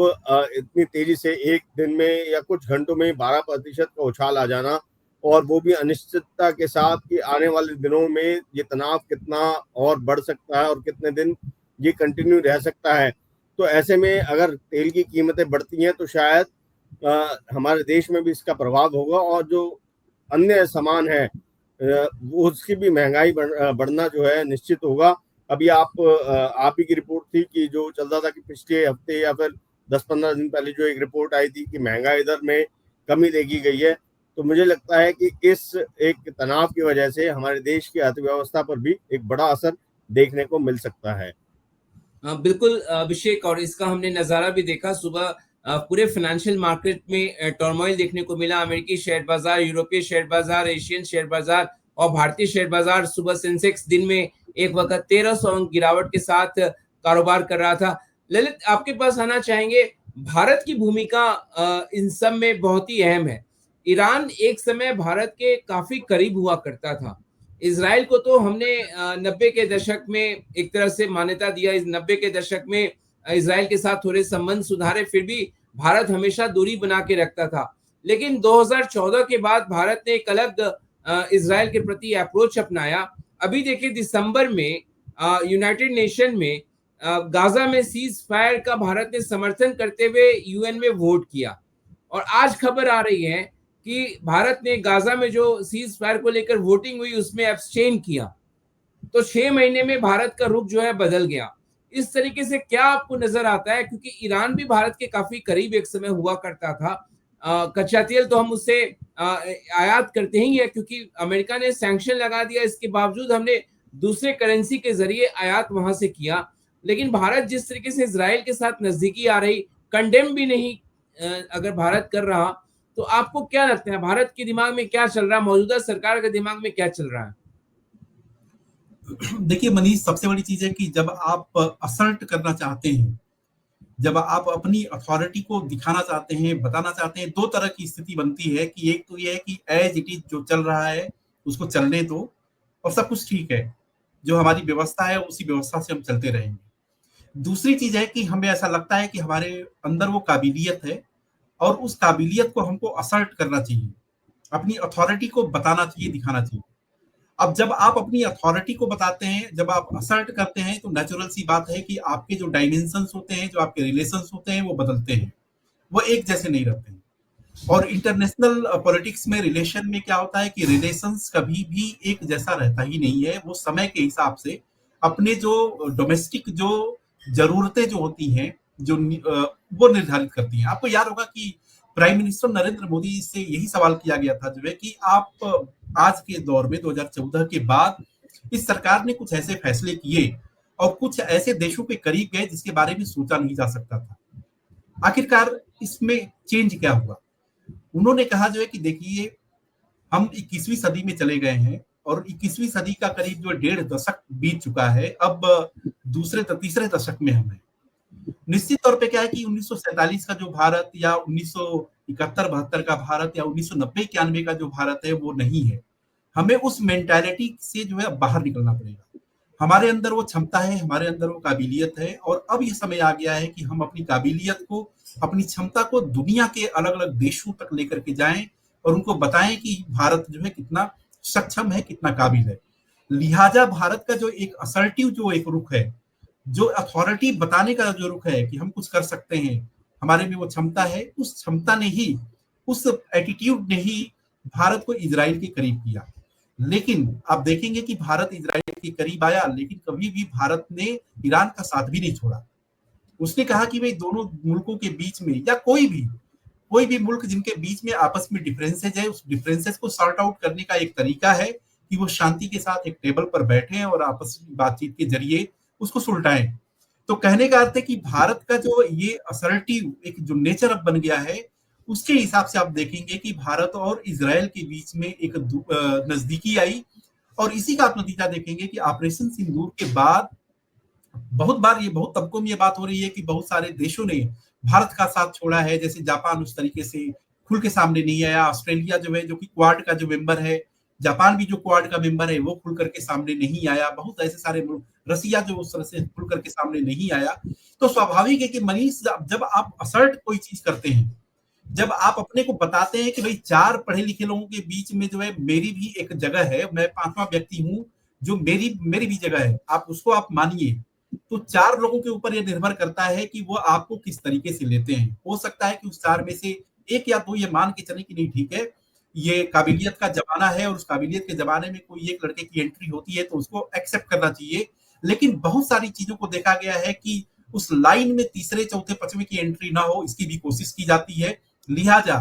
इतनी तेजी से एक दिन में या कुछ घंटों में 12% का उछाल आ जाना, और वो भी अनिश्चितता के साथ कि आने वाले दिनों में ये तनाव कितना और बढ़ सकता है और कितने दिन ये कंटिन्यू रह सकता है, तो ऐसे में अगर तेल की कीमतें बढ़ती हैं तो शायद हमारे देश में भी इसका प्रभाव होगा, और जो अन्य सामान है वो उसकी भी महंगाई बढ़ना जो है निश्चित होगा। अभी आप ही की रिपोर्ट थी कि जो चल रहा था कि पिछले हफ्ते या फिर 10-15 दिन पहले जो एक रिपोर्ट आई थी कि महंगाई दर में कमी देखी गई है। तो मुझे लगता है कि इस एक तनाव की वजह से हमारे देश की अर्थव्यवस्था पर भी एक बड़ा असर देखने को मिल सकता है। बिल्कुल अभिषेक, और इसका हमने नजारा भी देखा सुबह। पूरे फाइनेंशियल मार्केट में टर्मोइल देखने को मिला। अमेरिकी शेयर बाजार, यूरोपीय शेयर बाजार, एशियन शेयर बाजार और भारतीय शेयर बाजार। सुबह सेंसेक्स दिन में एक वक्त 1300 अंक गिरावट के साथ कारोबार कर रहा था। ललित, आपके पास आना चाहेंगे। भारत की भूमिका इन सब में बहुत ही अहम है। ईरान एक समय भारत के काफी करीब हुआ करता था। इजराइल को तो हमने 90 के दशक में एक तरह से मान्यता दिया। इस 90 के दशक में इजराइल के साथ थोड़े संबंध सुधारे, फिर भी भारत हमेशा दूरी बना के रखता था। लेकिन 2014 के बाद भारत ने एक अलग इजराइल के प्रति अप्रोच अपनाया। अभी देखिए दिसंबर में यूनाइटेड नेशन में गाजा में सीज फायर का भारत ने समर्थन करते हुए यूएन में वोट किया, और आज खबर आ रही है कि भारत ने गाजा में जो सीज फायर को लेकर वोटिंग हुई उसमें एब्सटेन किया। तो 6 महीने में भारत का रुख जो है बदल गया। इस तरीके से क्या आपको नजर आता है, क्योंकि ईरान भी भारत के काफी करीब एक समय हुआ करता था। कच्चा तेल तो हम उससे आयात करते ही है, क्योंकि अमेरिका ने सैंक्शन लगा दिया, इसके बावजूद हमने दूसरे करेंसी के जरिए आयात वहां से किया। लेकिन भारत जिस तरीके से इजराइल के साथ नजदीकी आ रही, कंडेम भी नहीं अगर भारत कर रहा, तो आपको क्या लगता है भारत के दिमाग में क्या चल रहा है, मौजूदा सरकार के दिमाग में क्या चल रहा है? देखिए मनीष, सबसे बड़ी चीज है कि जब आप असर्ट करना चाहते हैं, जब आप अपनी अथॉरिटी को दिखाना चाहते हैं, बताना चाहते हैं, दो तरह की स्थिति बनती है कि एक तो ये है कि एज इट इज जो चल रहा है उसको चलने दो और सब कुछ ठीक है, जो हमारी व्यवस्था है उसी व्यवस्था से हम चलते रहेंगे। दूसरी चीज है कि हमें ऐसा लगता है कि हमारे अंदर वो काबिलियत है और उस काबिलियत को हमको असर्ट करना चाहिए, अपनी अथॉरिटी को बताना चाहिए, दिखाना चाहिए। अब जब आप अपनी अथॉरिटी को बताते हैं, जब आप असर्ट करते हैं, तो नेचुरल सी बात है कि आपके जो डायमेंशंस होते हैं, जो आपके रिलेशंस होते हैं, वो बदलते हैं, वो एक जैसे नहीं रहते हैं। और इंटरनेशनल पॉलिटिक्स में रिलेशन में क्या होता है कि रिलेशंस कभी भी एक जैसा रहता ही नहीं है। वो समय के हिसाब से अपने जो डोमेस्टिक जो जरूरतें जो होती हैं, जो वो निर्धारित करती हैं। आपको याद होगा कि प्राइम मिनिस्टर नरेंद्र मोदी से यही सवाल किया गया था जो है कि आप आज के दौर में 2014 के बाद इस सरकार ने कुछ ऐसे फैसले किए और कुछ ऐसे देशों के करीब गए जिसके बारे में सोचा नहीं जा सकता था। आखिरकार इसमें चेंज क्या हुआ? उन्होंने कहा जो है कि देखिए, हम 21वीं सदी में चले गए हैं और 21वीं सदी का करीब जो 1.5 दशक बीत चुका है, अब दूसरे तीसरे दशक में हम हैं। निश्चित तौर पे क्या है कि 1947 का जो भारत या 1971-72 का भारत या 1990-91 का जो भारत है वो नहीं है। हमें उस मेंटालिटी से जो है बाहर निकलना पड़ेगा। हमारे अंदर वो क्षमता है, हमारे अंदर वो काबिलियत है और अब ये समय आ गया है कि हम अपनी काबिलियत को, अपनी क्षमता को दुनिया के अलग अलग देशों तक लेकर के जाएं और उनको बताएं कि भारत जो है कितना सक्षम है, कितना काबिल है। लिहाजा भारत का जो एक असर्टिव जो एक रुख है, जो अथॉरिटी बताने का जो रुख है कि हम कुछ कर सकते हैं, हमारे में वो क्षमता है, उस क्षमता ने ही, उस एटीट्यूड ने ही भारत को इजराइल के करीब किया। लेकिन आप देखेंगे कि भारत इजराइल के करीब आया, लेकिन कभी भी भारत ने ईरान का साथ भी नहीं छोड़ा। उसने कहा कि भाई दोनों मुल्कों के बीच में या कोई भी मुल्क जिनके बीच में आपस में डिफरेंसेज है, उस डिफरेंसेज को सॉर्ट आउट करने का एक तरीका है कि वो शांति के साथ एक टेबल पर बैठे और आपस में बातचीत के जरिए उसको सुलटाएं। तो कहने का अर्थ है कि भारत का जो ये असर्टिव एक जो नेचर अब बन गया है, उसके हिसाब से आप देखेंगे कि भारत और इजराइल के बीच में एक नजदीकी आई और इसी का आप नतीजा देखेंगे कि ऑपरेशन सिंदूर के बाद बहुत तबकों में ये बात हो रही है कि बहुत सारे देशों ने भारत का साथ छोड़ा है। जैसे जापान उस तरीके से खुल के सामने नहीं आया, ऑस्ट्रेलिया जो है जो कि क्वाड का जो मेंबर है, जापान भी जो क्वाड का मेंबर है, वो खुल करके सामने नहीं आया। बहुत ऐसे सारे मुल्क, रसिया जो उस तरह से खुल करके सामने नहीं आया। तो स्वाभाविक है कि मनीष, जब आप असर्ट कोई चीज करते हैं, जब आप अपने को बताते हैं कि भाई 4 पढ़े लिखे लोगों के बीच में जो है मेरी भी एक जगह है, मैं 5वां व्यक्ति हूं जो मेरी भी जगह है, आप उसको आप मानिए, तो 4 लोगों के ऊपर यह निर्भर करता है कि वो आपको किस तरीके से लेते हैं। हो सकता है कि उस 4 में से 1 या 2 ये मान के चले कि नहीं ठीक है, ये काबिलियत का जमाना है और उस काबिलियत के जमाने में कोई एक लड़के की एंट्री होती है तो उसको एक्सेप्ट करना चाहिए। लेकिन बहुत सारी चीजों को देखा गया है कि उस लाइन में तीसरे, चौथे, 5वें की एंट्री ना हो, इसकी भी कोशिश की जाती है। लिहाजा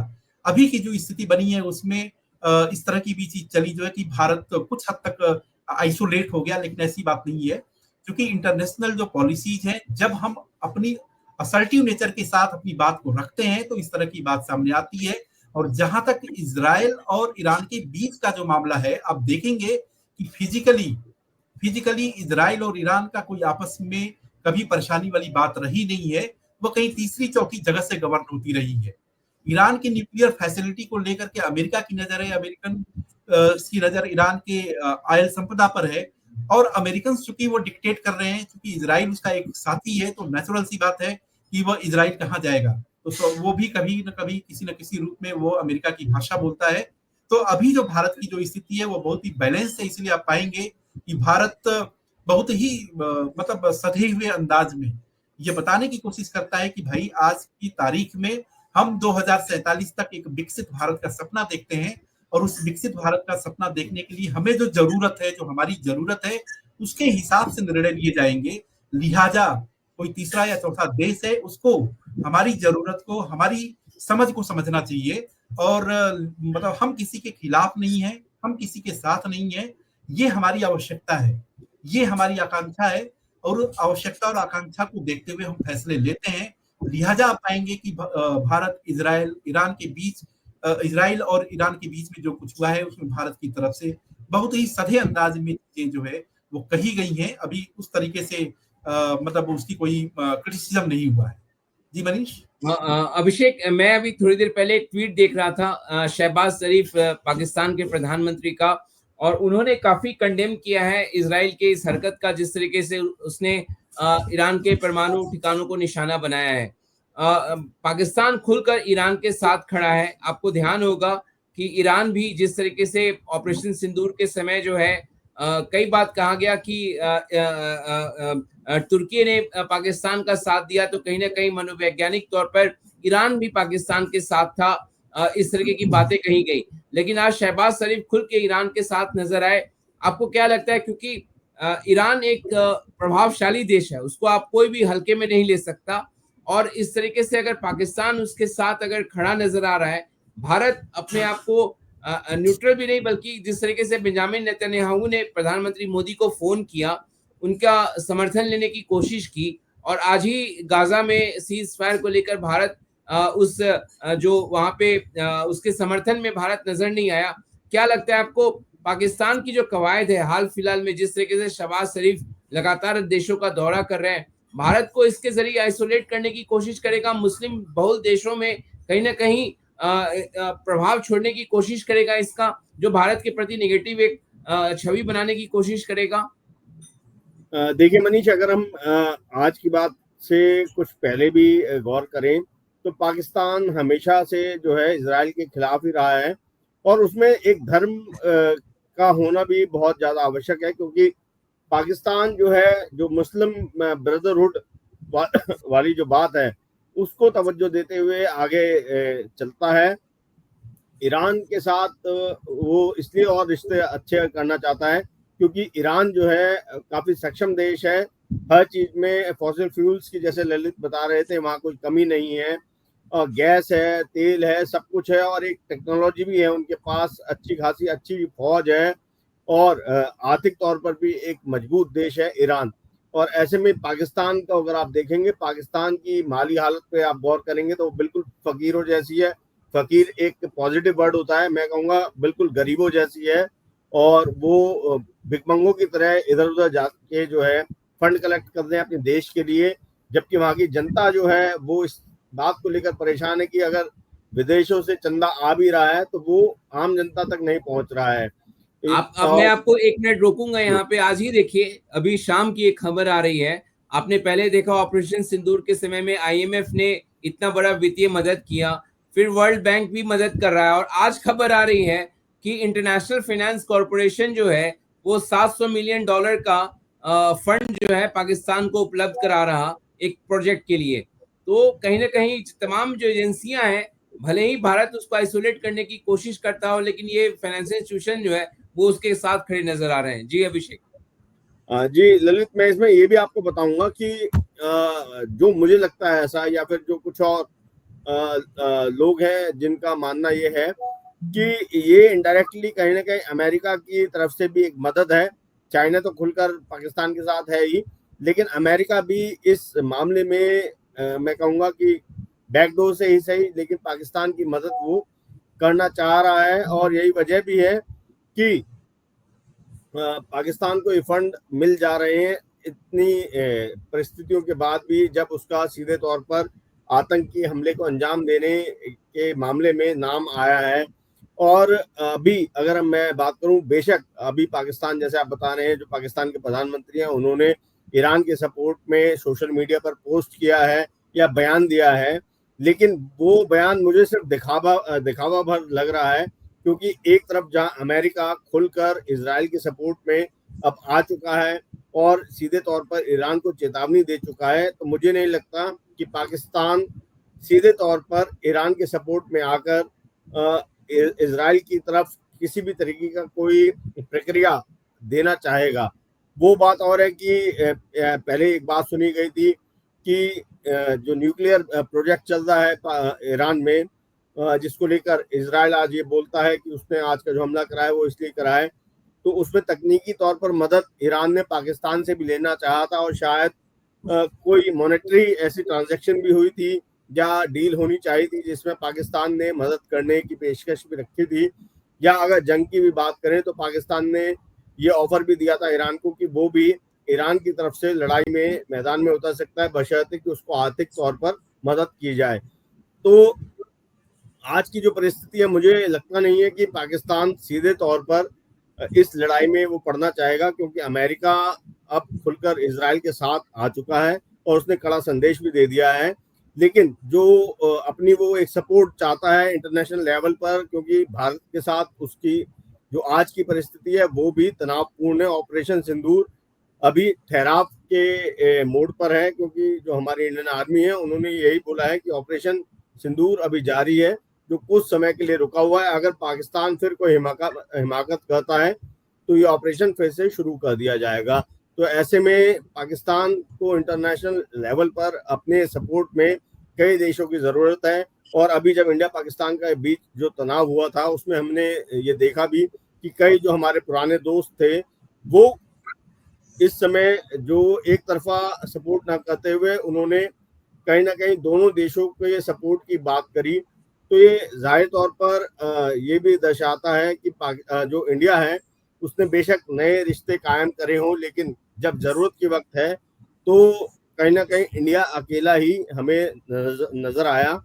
अभी की जो स्थिति बनी है उसमें इस तरह की भी चीज चली जो है कि भारत कुछ हद तक आइसोलेट हो गया, लेकिन ऐसी बात नहीं है, क्योंकि इंटरनेशनल जो पॉलिसीज हैं, जब हम अपनी असर्टिव नेचर के साथ अपनी बात को रखते हैं तो इस तरह की बात सामने आती है। और जहां तक इजराइल और ईरान के बीच का जो मामला है, आप देखेंगे कि फिजिकली इजराइल और ईरान का कोई आपस में कभी परेशानी वाली बात रही नहीं है, वो कहीं तीसरी चौथी जगह से गवर्न होती रही है। ईरान की न्यूक्लियर फैसिलिटी को लेकर के अमेरिका की नजर है, अमेरिकन की नजर ईरान के ऑयल संपदा पर है और अमेरिकन चूंकि वो डिक्टेट कर रहे हैं, चूंकि इजराइल उसका एक साथी है, तो नेचुरल सी बात है कि वह इजराइल कहाँ जाएगा। तो वो भी कभी न कभी किसी न किसी रूप में वो अमेरिका की भाषा बोलता है। तो अभी जो भारत की जो स्थिति है वो बहुत ही बैलेंस है, इसलिए आप पाएंगे कि भारत बहुत ही मतलब सधे हुए अंदाज में ये बताने की कोशिश करता है कि भाई आज की तारीख में हम 2047 तक एक विकसित भारत का सपना देखते हैं, और उस विकसित भारत का सपना देखने के लिए हमें जो जरूरत है, जो हमारी जरूरत है, उसके हिसाब से निर्णय लिए जाएंगे। लिहाजा कोई तीसरा या चौथा देश है, उसको हमारी जरूरत को, हमारी समझ को समझना चाहिए। और मतलब हम किसी के खिलाफ नहीं है, हम किसी के साथ नहीं है, ये हमारी आवश्यकता है, ये हमारी आकांक्षा है, और आवश्यकता और आकांक्षा को देखते हुए हम फैसले लेते हैं। लिहाजा आप पाएंगे कि भारत इजराइल और ईरान के बीच में जो कुछ हुआ है उसमें भारत की तरफ से बहुत ही सधे अंदाज में चीजें जो है वो कही गई हैं। अभी उस तरीके से मतलब उसकी कोई क्रिटिसिज्म नहीं हुआ है। जी मनीष। अभिषेक, मैं अभी थोड़ी देर पहले एक ट्वीट देख रहा था शहबाज शरीफ पाकिस्तान के प्रधानमंत्री का, और उन्होंने काफी कंडेम किया है इजराइल के इस हरकत का, जिस तरीके से उसने ईरान के परमाणु ठिकानों को निशाना बनाया है। पाकिस्तान खुलकर ईरान के साथ खड़ा है। आपको ध्यान होगा कि ईरान भी जिस तरीके से ऑपरेशन सिंदूर के समय जो है कई बात कहा गया कि तुर्की ने पाकिस्तान का साथ दिया, तो कहीं ना कहीं मनोवैज्ञानिक तौर पर ईरान भी पाकिस्तान के साथ था, इस तरीके की बातें कही गई। लेकिन आज शहबाज शरीफ खुल के ईरान के साथ नजर आए। आपको क्या लगता है, क्योंकि ईरान एक प्रभावशाली देश है, उसको आप कोई भी हल्के में नहीं ले सकता, और इस तरीके से अगर पाकिस्तान उसके साथ अगर खड़ा नजर आ रहा है, भारत अपने आप को न्यूट्रल भी नहीं, बल्कि जिस तरीके से बेंजामिन नेतन्याहू ने प्रधानमंत्री मोदी को फोन किया, उनका समर्थन लेने की कोशिश की, और आज ही गाजा में सीज फायर को लेकर भारत उस जो वहां पे उसके समर्थन में भारत नजर नहीं आया। क्या लगता है आपको, पाकिस्तान की जो कवायद है हाल फिलहाल में, जिस तरीके से शहबाज शरीफ लगातार देशों का दौरा कर रहे हैं, भारत को इसके जरिए आइसोलेट करने की कोशिश करेगा, मुस्लिम बहुल देशों में कहीं ना कहीं प्रभाव छोड़ने की कोशिश करेगा, इसका जो भारत के प्रति नेगेटिव एक छवि बनाने की कोशिश करेगा? देखिए मनीष, अगर हम आज की बात से कुछ पहले भी गौर करें तो पाकिस्तान हमेशा से जो है इजराइल के खिलाफ ही रहा है, और उसमें एक धर्म का होना भी बहुत ज़्यादा आवश्यक है, क्योंकि पाकिस्तान जो है जो मुस्लिम ब्रदरहुड वाली जो बात है उसको तवज्जो देते हुए आगे चलता है। ईरान के साथ वो इसलिए और रिश्ते अच्छे करना चाहता है क्योंकि ईरान जो है काफ़ी सक्षम देश है, हर चीज़ में फॉसिल फ्यूल्स की, जैसे ललित बता रहे थे, वहाँ कोई कमी नहीं है, और गैस है, तेल है, सब कुछ है, और एक टेक्नोलॉजी भी है उनके पास, अच्छी खासी अच्छी फौज है, और आर्थिक तौर पर भी एक मजबूत देश है ईरान। और ऐसे में पाकिस्तान का अगर आप देखेंगे, पाकिस्तान की माली हालत पे आप गौर करेंगे तो बिल्कुल फकीरों जैसी है। फकीर एक पॉजिटिव वर्ड होता है, मैं कहूँगा बिल्कुल गरीबों जैसी है, और वो भिखमंगों की तरह इधर उधर जाके जो है फंड कलेक्ट कर रहे हैं अपने देश के लिए, जबकि वहाँ की जनता जो है वो इस बात को लेकर परेशान है कि अगर विदेशों से चंदा आ भी रहा है तो वो आम जनता तक नहीं पहुंच रहा है। मैं आपको एक मिनट रोकूंगा यहाँ पे। आज ही देखिए, अभी शाम की एक खबर आ रही है, आपने पहले देखा ऑपरेशन सिंदूर के समय में आईएमएफ ने इतना बड़ा वित्तीय मदद किया, फिर वर्ल्ड बैंक भी मदद कर रहा है, और आज खबर आ रही है कि इंटरनेशनल फाइनेंस कॉरपोरेशन जो है वो $700 मिलियन का फंड जो है पाकिस्तान को उपलब्ध करा रहा एक प्रोजेक्ट के लिए। तो कहीं ना कहीं तमाम जो एजेंसियां हैं, भले ही भारत उसको आइसोलेट करने की कोशिश करता हो, लेकिन ये फाइनेंशियल इंस्टीट्यूशन जो है वो उसके साथ खड़े नजर आ रहे हैं। जी अभिषेक। जी ललित, मैं इसमें ये भी आपको बताऊंगा कि जो मुझे लगता है ऐसा, या फिर जो कुछ और लोग हैं जिनका मानना ये है कि ये इनडायरेक्टली कहीं ना कहीं अमेरिका की तरफ से भी एक मदद है। चाइना तो खुलकर पाकिस्तान के साथ है ही, लेकिन अमेरिका भी इस मामले में मैं कहूँगा कि बैकडोर से ही सही, लेकिन पाकिस्तान की मदद वो करना चाह रहा है। और यही वजह भी है कि पाकिस्तान को ये फंड मिल जा रहे हैं इतनी परिस्थितियों के बाद भी, जब उसका सीधे तौर पर आतंकी हमले को अंजाम देने के मामले में नाम आया है। और अभी अगर मैं बात करूं, बेशक अभी पाकिस्तान, जैसे आप बता रहे हैं, जो पाकिस्तान के प्रधानमंत्री हैं उन्होंने ईरान के सपोर्ट में सोशल मीडिया पर पोस्ट किया है या बयान दिया है, लेकिन वो बयान मुझे सिर्फ दिखावा भर लग रहा है, क्योंकि एक तरफ जहां अमेरिका खुलकर इजराइल के सपोर्ट में अब आ चुका है और सीधे तौर पर ईरान को चेतावनी दे चुका है, तो मुझे नहीं लगता कि पाकिस्तान सीधे तौर पर ईरान के सपोर्ट में आकर इजराइल की तरफ किसी भी तरीके का कोई प्रक्रिया देना चाहेगा। वो बात और है कि पहले एक बात सुनी गई थी कि जो न्यूक्लियर प्रोजेक्ट चल रहा है ईरान में, जिसको लेकर इजराइल आज ये बोलता है कि उसने आज का जो हमला करा है वो इसलिए करा है, तो उसमें तकनीकी तौर पर मदद ईरान ने पाकिस्तान से भी लेना चाहा था और शायद कोई मॉनेटरी ऐसी ट्रांजैक्शन भी हुई थी या डील होनी चाहिए थी जिसमें पाकिस्तान ने मदद करने की पेशकश भी रखी थी। या अगर जंग की भी बात करें तो पाकिस्तान ने ये ऑफर भी दिया था ईरान को कि वो भी ईरान की तरफ से लड़ाई में मैदान में उतर सकता है, बशर्ते कि उसको आर्थिक तौर पर मदद की जाए। तो आज की जो परिस्थिति है, मुझे लगता नहीं है कि पाकिस्तान सीधे तौर पर इस लड़ाई में वो पड़ना चाहेगा, क्योंकि अमेरिका अब खुलकर इजराइल के साथ आ चुका है और उसने कड़ा संदेश भी दे दिया है। लेकिन जो अपनी वो एक सपोर्ट चाहता है इंटरनेशनल लेवल पर, क्योंकि भारत के साथ उसकी जो आज की परिस्थिति है वो भी तनावपूर्ण है। ऑपरेशन सिंदूर अभी ठहराव के मोड पर है, क्योंकि जो हमारी इंडियन आर्मी है उन्होंने यही बोला है कि ऑपरेशन सिंदूर अभी जारी है, जो कुछ समय के लिए रुका हुआ है। अगर पाकिस्तान फिर कोई हिमाकत करता है तो ये ऑपरेशन फिर से शुरू कर दिया जाएगा। तो ऐसे में पाकिस्तान को इंटरनेशनल लेवल पर अपने सपोर्ट में कई देशों की जरूरत है। और अभी जब इंडिया पाकिस्तान का बीच जो तनाव हुआ था उसमें हमने ये देखा भी कि कई जो हमारे पुराने दोस्त थे वो इस समय जो एक तरफा सपोर्ट ना करते हुए उन्होंने कहीं ना कहीं दोनों देशों के सपोर्ट की बात करी। तो ये जाहिर तौर पर ये भी दर्शाता है कि जो इंडिया है उसने बेशक नए रिश्ते कायम करे हों, लेकिन जब जरूरत की वक्त है तो कहीं ना कहीं इंडिया अकेला ही हमें नजर आया।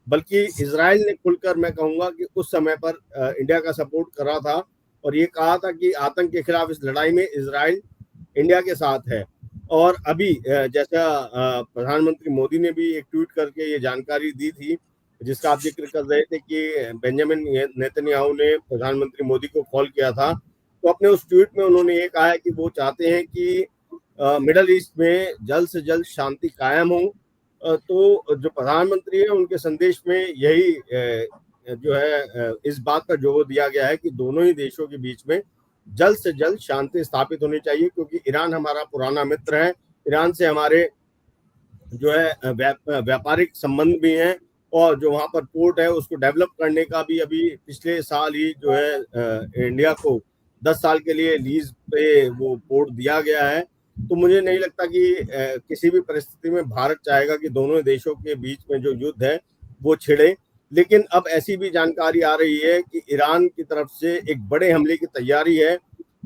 बल्कि इजराइल ने खुलकर, मैं कहूँगा कि उस समय पर इंडिया का सपोर्ट कर रहा था और ये कहा था कि आतंक के खिलाफ इस लड़ाई में इजराइल इंडिया के साथ है। और अभी जैसा प्रधानमंत्री मोदी ने भी एक ट्वीट करके ये जानकारी दी थी, जिसका आप जिक्र कर रहे थे कि बेंजामिन नेतन्याहू ने प्रधानमंत्री मोदी को कॉल किया था, तो अपने उस ट्वीट में उन्होंने ये कहा है कि वो चाहते हैं कि मिडल ईस्ट में जल्द से जल्द शांति कायम हो। तो जो प्रधानमंत्री है उनके संदेश में यही जो है इस बात का जोर दिया गया है कि दोनों ही देशों के बीच में जल्द से जल्द शांति स्थापित होनी चाहिए, क्योंकि ईरान हमारा पुराना मित्र है। ईरान से हमारे जो है व्यापारिक संबंध भी हैं और जो वहाँ पर पोर्ट है उसको डेवलप करने का भी अभी पिछले साल ही जो है इंडिया को 10 साल के लिए लीज पे वो पोर्ट दिया गया है। तो मुझे नहीं लगता कि किसी भी परिस्थिति में भारत चाहेगा कि दोनों देशों के बीच में जो युद्ध है वो छिड़े। लेकिन अब ऐसी भी जानकारी आ रही है कि ईरान की तरफ से एक बड़े हमले की तैयारी है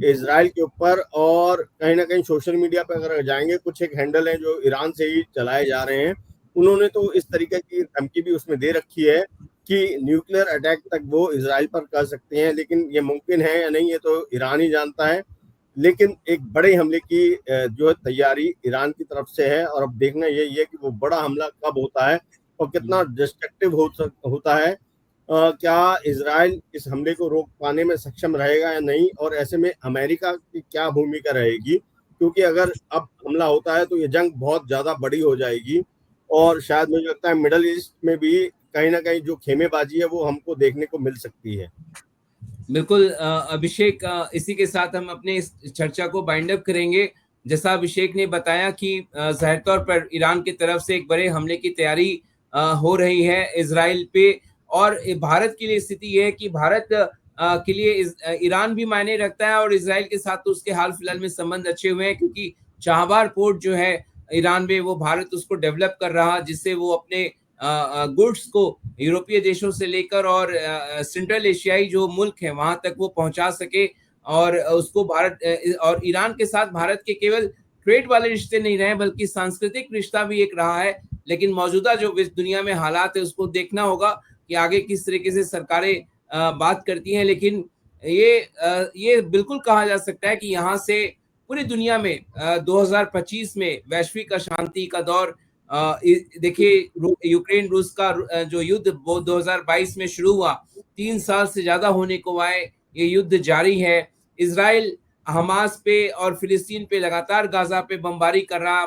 इजराइल के ऊपर। और कहीं ना कहीं सोशल मीडिया पर अगर जाएंगे, कुछ एक हैंडल है जो ईरान से ही चलाए जा रहे हैं, उन्होंने तो इस तरीके की धमकी भी उसमें दे रखी है कि न्यूक्लियर अटैक तक वो इजराइल पर कर सकते हैं। लेकिन ये मुमकिन है या नहीं ये तो ईरान ही जानता है। लेकिन एक बड़े हमले की जो है तैयारी ईरान की तरफ से है और अब देखना यही है कि वो बड़ा हमला कब होता है और कितना डिस्ट्रक्टिव होता है। क्या इजराइल इस हमले को रोक पाने में सक्षम रहेगा या नहीं, और ऐसे में अमेरिका की क्या भूमिका रहेगी, क्योंकि अगर अब हमला होता है तो ये जंग बहुत ज्यादा बड़ी हो जाएगी और शायद मुझे लगता है मिडल ईस्ट में भी कहीं ना कहीं जो खेमेबाजी है वो हमको देखने को मिल सकती है। बिल्कुल अभिषेक, इसी के साथ हम अपने इस चर्चा को बाइंड अप करेंगे। जैसा अभिषेक ने बताया कि जाहिर तौर पर ईरान की तरफ से एक बड़े हमले की तैयारी हो रही है इजराइल पे, और भारत के लिए स्थिति यह है कि भारत के लिए ईरान भी मायने रखता है और इजराइल के साथ तो उसके हाल फिलहाल में संबंध अच्छे हुए हैं, क्योंकि चाबहार पोर्ट जो है ईरान में वो भारत उसको डेवलप कर रहा, जिससे वो अपने गुड्स को यूरोपीय देशों से लेकर और सेंट्रल एशियाई जो मुल्क है वहां तक वो पहुंचा सके। और उसको भारत और ईरान के साथ भारत के केवल ट्रेड वाले रिश्ते नहीं रहे बल्कि सांस्कृतिक रिश्ता भी एक रहा है। लेकिन मौजूदा जो दुनिया में हालात है उसको देखना होगा कि आगे किस तरीके से सरकारें बात करती हैं। लेकिन ये बिल्कुल कहा जा सकता है कि यहाँ से पूरी दुनिया में 2025 में वैश्विक अशांति का दौर देखिए यूक्रेन रूस का जो युद्ध वो 2022 में शुरू हुआ, 3 साल से ज्यादा होने को आए, ये युद्ध जारी है। इजराइल हमास पे और फिलिस्तीन पे लगातार गाजा पे बमबारी कर रहा।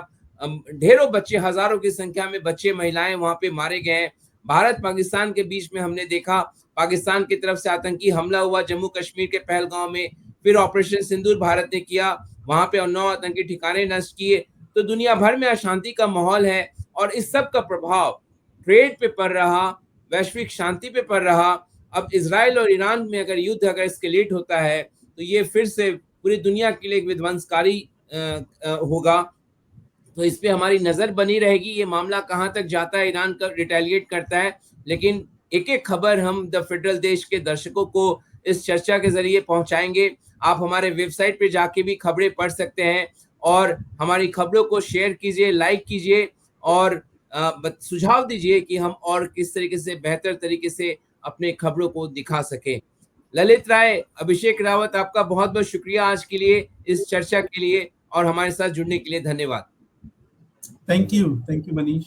ढेरों बच्चे, हजारों की संख्या में बच्चे, महिलाएं वहां पे मारे गए हैं। भारत पाकिस्तान के बीच में हमने देखा, पाकिस्तान की तरफ से आतंकी हमला हुआ जम्मू कश्मीर के पहलगांव में, फिर ऑपरेशन सिंदूर भारत ने किया, वहां पे 9 आतंकी ठिकाने नष्ट किए। तो दुनिया भर में अशांति का माहौल है और इस सब का प्रभाव ट्रेड पे पड़ रहा, वैश्विक शांति पे पड़ रहा। अब इजराइल और ईरान में अगर युद्ध अगर एस्केलेट होता है तो ये फिर से पूरी दुनिया के लिए एक विध्वंसकारी होगा। तो इस पे हमारी नजर बनी रहेगी, ये मामला कहां तक जाता है, ईरान का रिटेलिएट करता है। लेकिन एक एक खबर हम द फेडरल देश के दर्शकों को इस चर्चा के जरिए पहुंचाएंगे। आप हमारे वेबसाइट पे जाके भी खबरें पढ़ सकते हैं और हमारी खबरों को शेयर कीजिए, लाइक कीजिए और सुझाव दीजिए कि हम और किस तरीके से बेहतर तरीके से अपने खबरों को दिखा सकें। ललित राय, अभिषेक रावत, आपका बहुत बहुत शुक्रिया आज के लिए, इस चर्चा के लिए और हमारे साथ जुड़ने के लिए धन्यवाद। Thank you Manish.